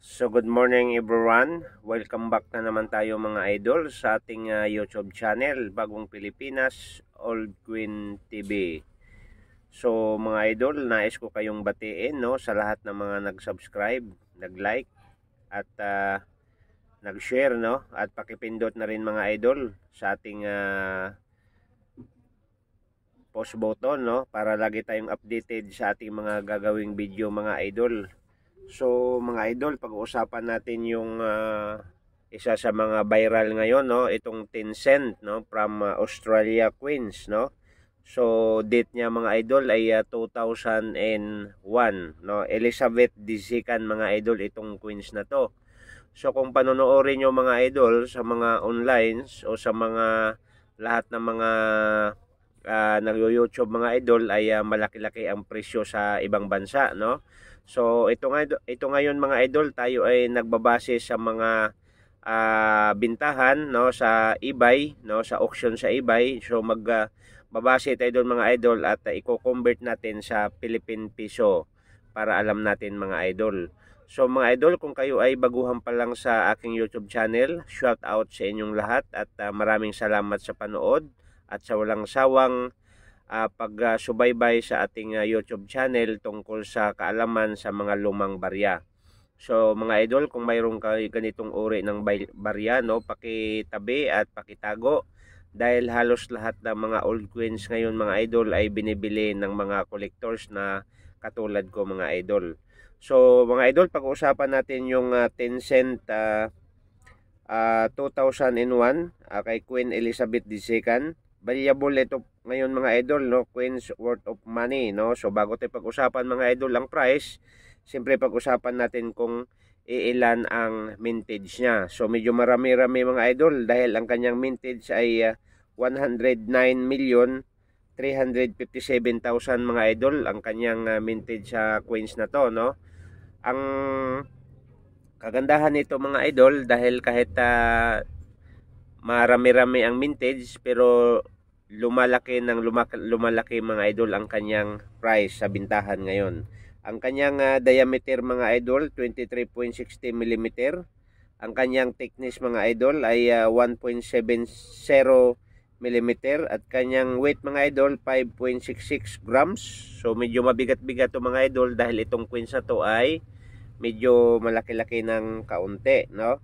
So good morning everyone, welcome back na naman tayo mga idol sa ating YouTube channel, Bagong Pilipinas, Old Queen TV. So mga idol, nais ko kayong batiin no, sa lahat ng mga nag-subscribe, nag-like at nag-share no, at pakipindot na rin mga idol sa ating post button no, para lagi tayong updated sa ating mga gagawing video mga idol. So mga idol, pag-uusapan natin yung isa sa mga viral ngayon no, itong Tencent no, from Australia Queens no. So date niya mga idol ay 2001 no, Elizabeth Disikan mga idol itong Queens na to. So kung panonoorin nyo mga idol sa mga online o sa mga lahat ng mga nag-YouTube mga idol ay malaki-laki ang presyo sa ibang bansa no. So ito ngayon mga idol, tayo ay nagbabase sa mga bintahan no sa eBay no, sa auction sa eBay. So babase tayo doon mga idol at i-convert natin sa Philippine Peso para alam natin mga idol. So mga idol, kung kayo ay baguhan pa lang sa aking YouTube channel, shout out sa inyong lahat at maraming salamat sa panood at sa walang sawang pagsubaybay sa ating YouTube channel tungkol sa kaalaman sa mga lumang barya. So mga idol, kung mayroon kayo ganitong uri ng barya no, pakitabi at pakitago dahil halos lahat ng mga old queens ngayon mga idol ay binibili ng mga collectors na katulad ko mga idol. So mga idol, pag-uusapan natin yung Tencent 2001 kay Queen Elizabeth II. Valuable ito ngayon mga idol no, Queen's worth of money no. So bago tayo pag-usapan mga idol ang price, siyempre pag-usapan natin kung ilan ang mintage niya. So medyo marami-rami mga idol dahil ang kanyang mintage ay 109,357,000 mga idol ang kanyang mintage sa Queens na to no. Ang kagandahan nito mga idol dahil kahit marami-rami ang mintage pero lumalaki mga idol ang kanyang price sa bintahan ngayon. Ang kanyang diameter mga idol 23.60 mm. Ang kanyang thickness mga idol ay 1.70 mm at kanyang weight mga idol 5.66 grams. So medyo mabigat-bigat to mga idol dahil itong Queens na to ay medyo malaki-laki ng kaunti no.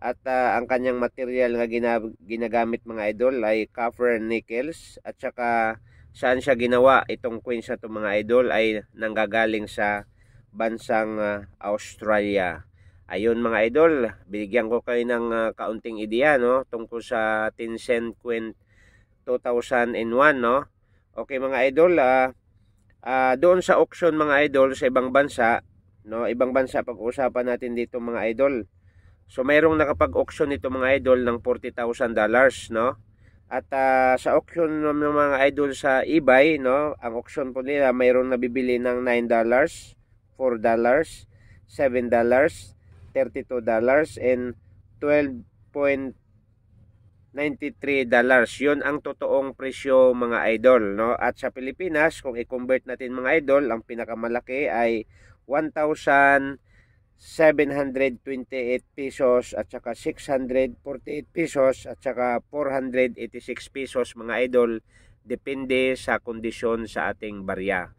At ang kanyang material na ginagamit mga idol ay copper and nickels. At saka saan siya ginawa itong Queens na to mga idol ay nanggagaling sa bansang Australia. Ayun mga idol, binigyan ko kayo ng kaunting ideya no, tungkol sa Tencent Queen 2001 no. Okay mga idol, doon sa auction mga idol sa ibang bansa no, ibang bansa pag-uusapan natin dito mga idol. So mayroong nakapag-auction nito mga idol ng $40,000 no. At sa auction ng mga idol sa eBay no, ang auction po nila mayroong nabibili ng $9, $4, $7, $32 and $12.93. Yun ang totoong presyo mga idol no. At sa Pilipinas, kung i-convert natin mga idol, ang pinakamalaki ay 1,728 pesos at saka 648 pesos at saka 486 pesos mga idol, depende sa kondisyon sa ating barya.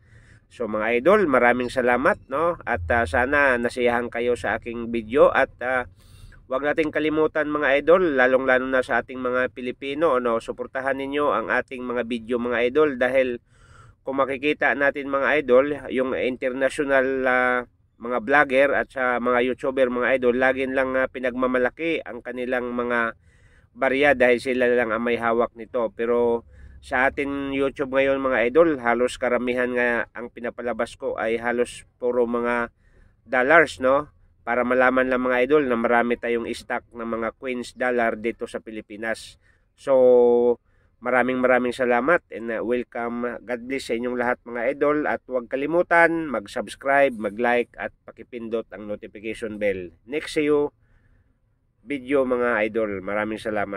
So mga idol, maraming salamat no, at sana nasiyahan kayo sa aking video at wag nating kalimutan mga idol, lalong-lalo na sa ating mga Pilipino no, suportahan ninyo ang ating mga video mga idol dahil kung makikita natin mga idol, yung international mga vlogger at sa mga YouTuber mga idol, lagi lang pinagmamalaki ang kanilang mga barya dahil sila lang ang may hawak nito. Pero sa atin YouTube ngayon mga idol, halos karamihan nga ang pinapalabas ko ay halos puro mga dollars no, para malaman lang mga idol na marami tayong stock ng mga Queens dollar dito sa Pilipinas. So maraming salamat and welcome. God bless sa inyong lahat mga idol at huwag kalimutan mag-subscribe, mag-like at pakipindot ang notification bell. Next sa iyo video mga idol. Maraming salamat.